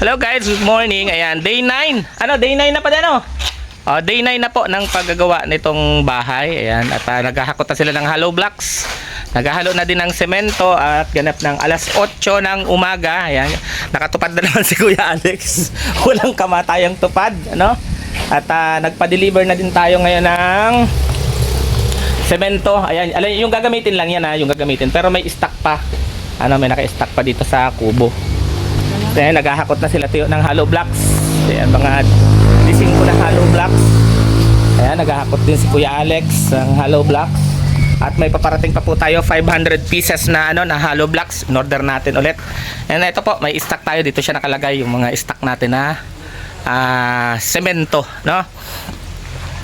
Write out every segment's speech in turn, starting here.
Hello guys, good morning. Ayan, day 9. Ano, day 9 na pa din, oh. Day 9 na po ng paggagawa nitong bahay. Ayan, at naghahakot na sila ng hollow blocks. Naghahalo na din ng semento at ganap ng alas 8 ng umaga. Ayan, nakatupad na naman si Kuya Alex. Walang kamatayang tupad, ano? At nagpa-deliver na din tayo ngayon ng semento. Ayan, yung gagamitin lang yan, yung gagamitin. Pero may stock pa. Ano, may naka-stock pa dito sa kubo. Ayan, naghahakot na sila tiyo ng hollow blocks. Ayan, mga dising ko na hollow blocks. Ayan, naghahakot din si Kuya Alex ng hollow blocks. At may paparating pa po tayo 500 pieces na na hollow blocks. In order natin ulit. And ito po, may stock tayo dito, siya nakalagay yung mga stock natin na semento, no?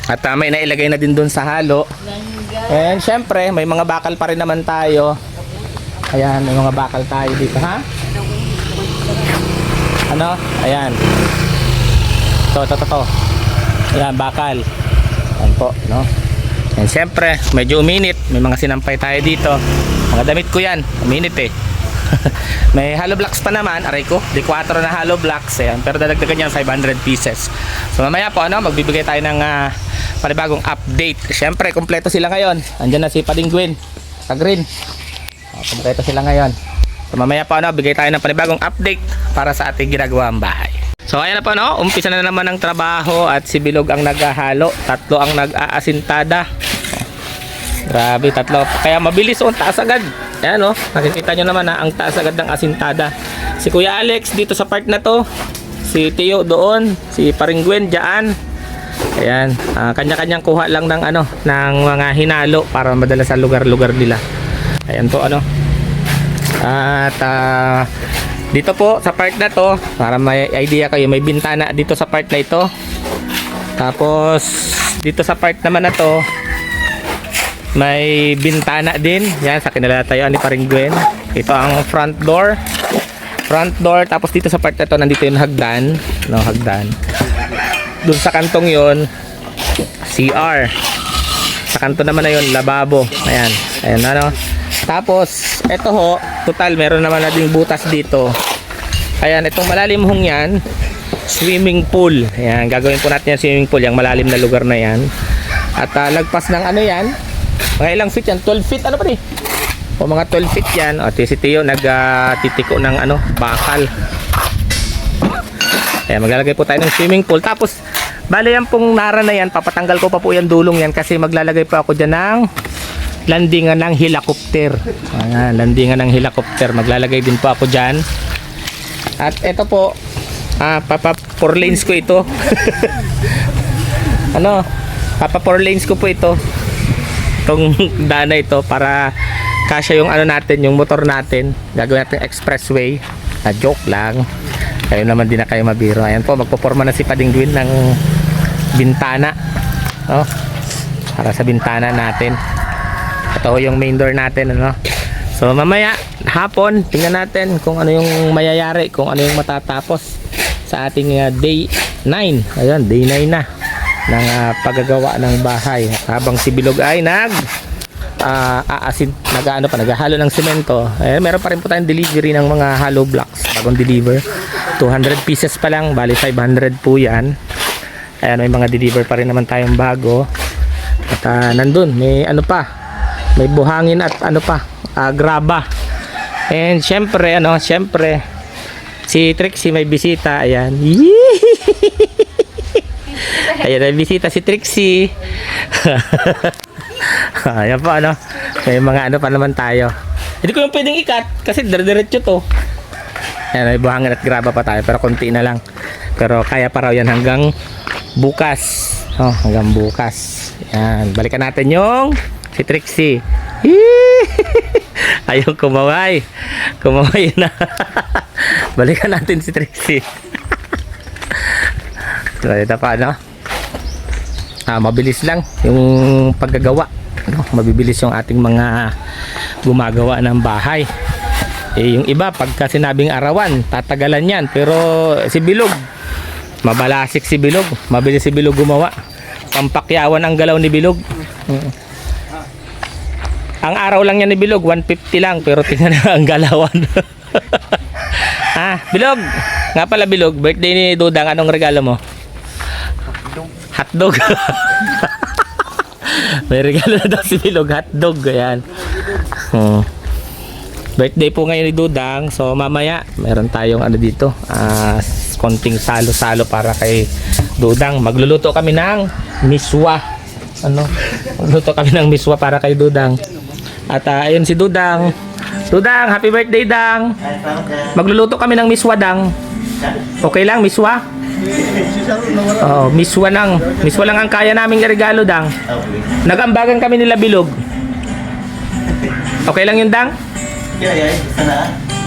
At may nailagay na din doon sa halo. And syempre, may mga bakal pa rin naman tayo. Ayan, may mga bakal tayo dito, ha? Ano? Ayan. To. Ayan, bakal. Ayan po, no? And syempre, medyo uminit. May mga sinampay tayo dito. Mga damit ko yan. Uminit eh. May hollow blocks pa naman. Aray ko, di 4 na hollow blocks. Ayan. Pero dadagdagan yan 500 pieces. So mamaya po, magbibigay tayo ng panibagong update. Syempre, kompleto sila ngayon. Andyan na si Padingguin. Green. Kompleto sila ngayon. So mamaya po, bigay tayo ng panibagong update para sa ating ginagawang bahay. So ayan na po, umpisa na naman ng trabaho at si Bilog ang naghahalo. 3 ang nag-aasintada. Grabe, 3. Kaya mabilis, taas agad. Ayan, nakikita nyo naman ang taas agad ng asintada. Si Kuya Alex dito sa part na to. Si Tio doon. Si Paringguin dyan. Ayan, kanya-kanyang kuha lang ng ng mga hinalo para madala sa lugar-lugar nila. Ayan po, At dito po sa part na to, para may idea kayo, may bintana dito sa part na ito. Tapos dito sa part naman na to, may bintana din. Yan, sa kinalatayuan ni Paringguin. Ito ang front door. Front door. Tapos dito sa part na to, nandito yung hagdan. Hagdan. Doon sa kantong yon, CR. Sa kanto naman na yun, lababo. Ayan. Ayan, Tapos, eto total, meron naman na ding butas dito. Ayan, itong malalim yan, swimming pool. Ayan, gagawin po natin yung swimming pool, yung malalim na lugar na yan. At lagpas ng yan, mga ilang feet yan, 12 feet, o mga 12 feet yan. O, si Tio nagtitiko ng bakal. Ayan, maglalagay po tayo ng swimming pool. Tapos, bali yan pong nara na yan, papatanggal ko pa po yung dulong yan kasi maglalagay po ako dyan ng landingan ng helicopter. Ayan, landingan ng helicopter. Maglalagay din po ako dyan. At ito po, papa 4 lanes ko ito. Papa 4 lanes ko po ito. Itong dana ito para kasya yung natin, yung motor natin. Gagawin natin expressway. Joke lang. Kayo naman din na kayo mabiro. Ayan po, magpoporma na si Padingguin ng bintana. Para sa bintana natin. Ito yung main door natin, So mamaya hapon tingnan natin kung ano yung mayayari, kung ano yung matatapos sa ating day 9. Ayan, day 9 na ng paggagawa ng bahay. Habang si Bilog ay naghahalo ng semento. Meron pa rin po tayong delivery ng mga hollow blocks. Bagong deliver. 200 pieces pa lang, bali 500 po yan. Ayan, may mga deliver pa rin naman tayong bago. At nandun, may may buhangin at graba. And syempre, si Trixie may bisita. Ayan. Ayan, may bisita si Trixie. Ayan po, may mga pa naman tayo. Hindi ko yung pwedeng ikat kasi dire-diretso to. Ayan, may buhangin at graba pa tayo pero konti na lang. Pero kaya pa raw yan hanggang bukas. Hanggang bukas. Ayan, balikan natin yung si Trixie. Ayun, kumaway na. Balikan natin si Trixie. So ito pa, mabilis lang yung paggagawa, mabibilis yung ating mga gumagawa ng bahay. Yung iba pagka sinabing arawan, tatagalan yan. Pero si Bilog, mabalasik si Bilog, mabilis si Bilog gumawa. Pampakyawan ang galaw ni Bilog. Ang araw lang yan ni Bilog, 150 lang. Pero tingnan na ang galawan. Bilog, Nga pala Bilog, birthday ni Dudang, anong regalo mo? Hotdog. May regalo na daw si Bilog, hotdog. Ayan. Birthday po ngayon ni Dudang. So mamaya meron tayong ano dito, konting salo-salo para kay Dudang. Magluluto kami ng miswa. Magluluto kami ng miswa para kay Dudang. At ayun si Dudang. Dudang, happy birthday Dang. Magluluto kami ng miswa Dang. Okay lang miswa? Oh, miswa lang. Miswa lang ang kaya naming regalo Dang. Nagambagan kami nila Bilog. Okay lang yun Dang?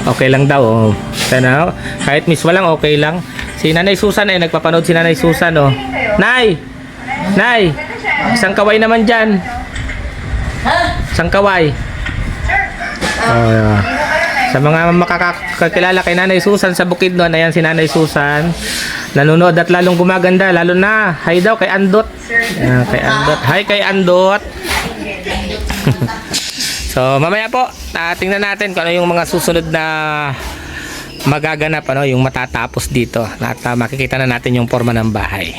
Okay lang daw. Oh. Sana, kahit miswa lang okay lang. Si Nanay Susan ay nagpapanood si Nanay Susan oh. Nay! Nay! Isang kaway naman dyan. Isang kaway. Oh, yeah. Sa mga makakakilala kay Nanay Susan sa Bukidnon, ayan si Nanay Susan. Nanonood at lalong gumaganda. Lalo na, hi daw kay Andot. Kay Andot. Hi kay Andot. So, mamaya po, tingnan natin kung ano yung mga susunod na magaganap, yung matatapos dito. At makikita na natin yung forma ng bahay.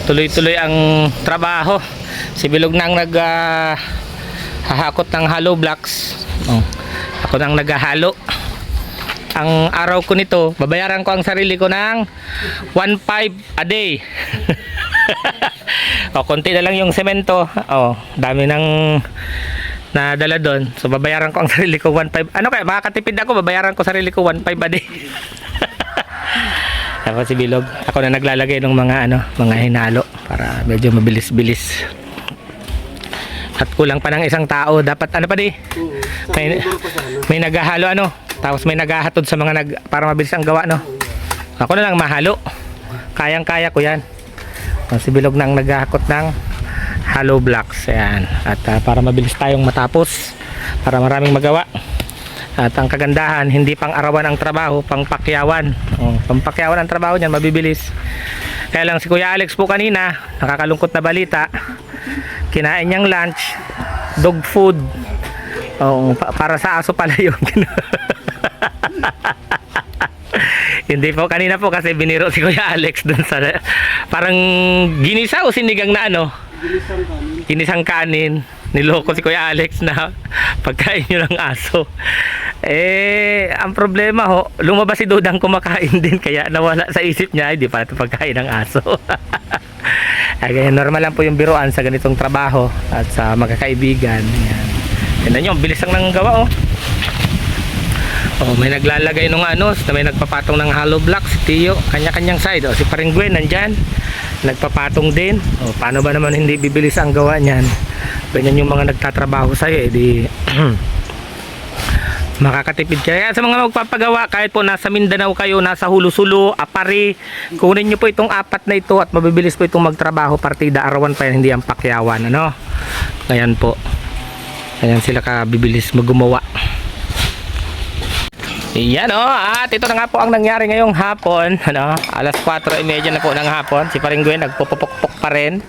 Tuloy-tuloy ang trabaho. Si Bilog nang hahakot ng hollow blocks. Ako nang naghahalo. Ang araw ko nito, babayaran ko ang sarili ko ng 1.5 a day. Konti na lang yung semento. Dami nang nadala doon. So babayaran ko ang sarili ko 1.5. Ano kaya makakatipid ako, babayaran ko sarili ko 1.5 a day. Ako si Bilog, ako na naglalagay ng mga hinalo para medyo mabilis-bilis. At kulang pa ng isang tao, dapat pa di? May naghahalo tapos may naghahatod sa mga para mabilis ang gawa Ako na lang mahalo. Kayang-kaya ko 'yan. Si Bilog nang naghahakot ng hollow blocks. Ayan. At para mabilis tayong matapos, para maraming magawa. At ang kagandahan, hindi pang arawan ang trabaho, pang pakyawan. Pang ang trabaho niyan, mabibilis. Kaya lang si Kuya Alex po kanina, nakakalungkot na balita. Kinain niyang lunch, dog food. Para sa aso pala yun. Hindi po, kanina po kasi biniro si Kuya Alex dun sa parang ginisa o sinigang na Ginisang kanin. Niloko si Kuya Alex na pagkain nyo ng aso. Ang problema lumabas si Dudang kumakain din, kaya nawala sa isip niya, hindi pa ito pagkain ng aso. Kaya normal lang po yung biruan sa ganitong trabaho at sa magkakaibigan. Yan. Tignan nyo, bilis lang ng gawa may naglalagay nung may nagpapatong ng hollow blocks, si Tio, kanya-kanyang side. Si Paringuen nandyan, nagpapatong din. Paano ba naman hindi bibilis ang gawa niyan? Ganyan yung mga nagtatrabaho sa'yo, di makakatipid. Kaya sa mga magpapagawa, kahit po nasa Mindanao kayo, nasa Hulu-Sulu, Apari, kunin nyo po itong apat na ito at mabibilis po itong magtrabaho. Partida, arawan pa yan, hindi ang pakyawan. Ayan po. Ayan sila kabibilis maggumawa. Yan at ito na nga po ang nangyari ngayong hapon, alas 4:30 na po ng hapon. Si Paring Gwen nagpupupukpok pa rin.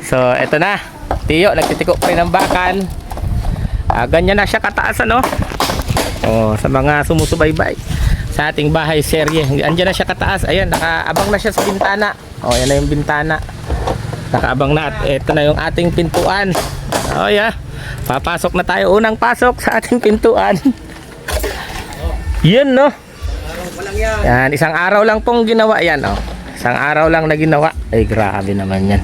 So ito na, Tiyo nagtitiko pa rin ng bakal. Ganyan na siya kataas sa mga sumusubaybay sa ating bahay serye. Andiyan na siya kataas, ayan, nakaabang na siya sa bintana. Yan na yung bintana, nakaabang na. At ito na yung ating pintuan. Papasok na tayo, unang pasok sa ating pintuan. Yun yan, isang araw lang pong ginawa yan isang araw lang na ginawa. Ay grabe naman yan.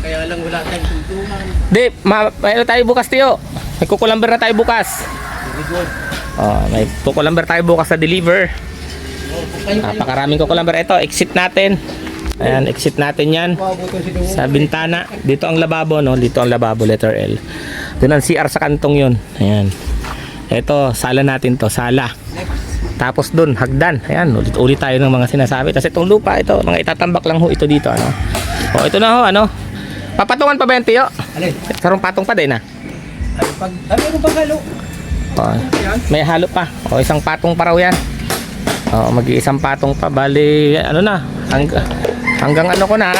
Kaya lang wala tayong tuntungan. Di, may tayo bukas, Tiyo. May kukulamber na tayo bukas. May kukulamber tayo bukas sa deliver. Napakaraming kukulamber. Ito, exit natin. Ayan, exit natin yan sa bintana. Dito ang lababo, dito ang lababo, letter L. Doon ang CR sa kantong yun. Ayan. Ito, sala natin to, sala. Tapos doon, hagdan. Ayan, ulit tayo ng mga sinasabi. Tapos itong lupa, ito, mga itatambak lang ito dito. Ito na papatungan pa ba yan, Tiyo? Alin? Karong patong pa din Ano pag halo? May halo pa. Isang patong pa raw yan. Mag-iisang patong pa. Bali, hanggang ko na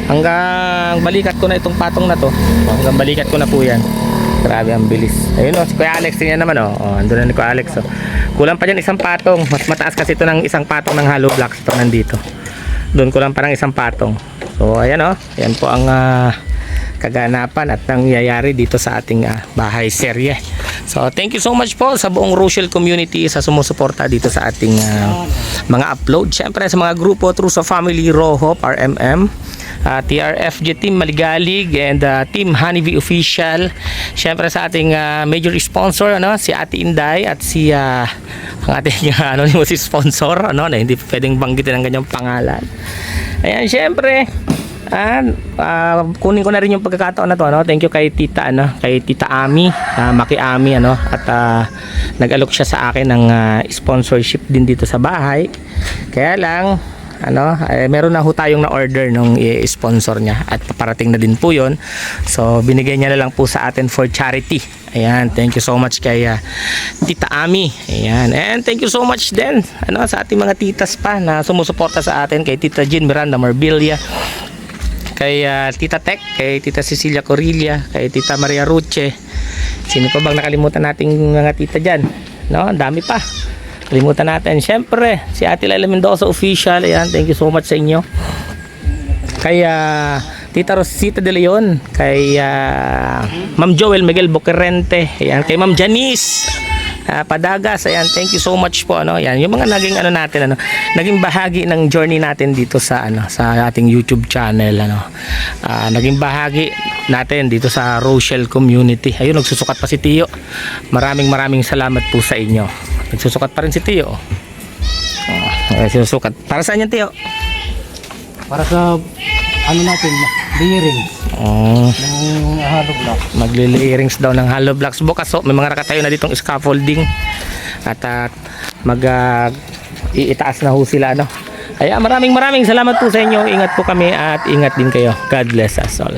hanggang balikat ko na itong patong na to. Hanggang balikat ko na po yan. Grabe ang bilis. Ayun si Kuya Alex tingnan naman andun na ni Kuya Alex. Kulang pa dyan isang patong. Mas mataas kasi ito ng isang patong ng hollow blocks. Ito nandito. Doon kulang pa ng isang patong. So ayan yan po ang kaganapan at nangyayari dito sa ating bahay serye. So thank you so much po sa buong Rochelle community sa sumusuporta dito sa ating mga upload. Syempre sa mga grupo True sa Family, Rohop, RMM, TRFG Team Maligalig, and Team Honeybee Official. Syempre sa ating major sponsor si Ate Inday at si ang ating anonymous sponsor na hindi pwedeng banggitin ang kanyang pangalan. Ayan, syempre kunin ko na rin yung pagkakataon na to thank you kay Tita kay Tita Ami, Maki Ami at nag-alok siya sa akin ng sponsorship din dito sa bahay. Kaya lang meron na ho tayong na-order nung i-sponsor niya at paparating na din po yun. So binigay niya na lang po sa atin for charity. Ayan, thank you so much kay Tita Ami. Ayan, and thank you so much din sa ating mga titas pa na sumusuporta sa atin, kay Tita Jean Miranda Marbilla, kay Tita Tech, kay Tita Cecilia Corilla, kay Tita Maria Ruche. Sino pa bang nakalimutan nating mga tita dyan? Ang dami pa. Kalimutan natin. Siyempre, si Ate Laila Mendoza Official. Ayan, thank you so much sa inyo. Kay Tita Rosita De Leon, kay Ma'am Joel Miguel Boquerente, ayan, kay Ma'am Janice Padagas. Ayan, thank you so much po. Ayan, yung mga naging natin naging bahagi ng journey natin dito sa sa ating YouTube channel naging bahagi natin dito sa Rochelle community. Ayun, nagsusukat pa si Tiyo. Maraming salamat po sa inyo. Nagsusukat pa rin si Tiyo. Sinusukat. Para saan yan, Tiyo? Para sa natin, bearings. Ng hollow blocks. Magli-layerings daw ng hollow blocks. Bukas may mga nakatayo na ditong scaffolding. At iitaas na ho sila. Kaya maraming salamat po sa inyo. Ingat po kami at ingat din kayo. God bless us all.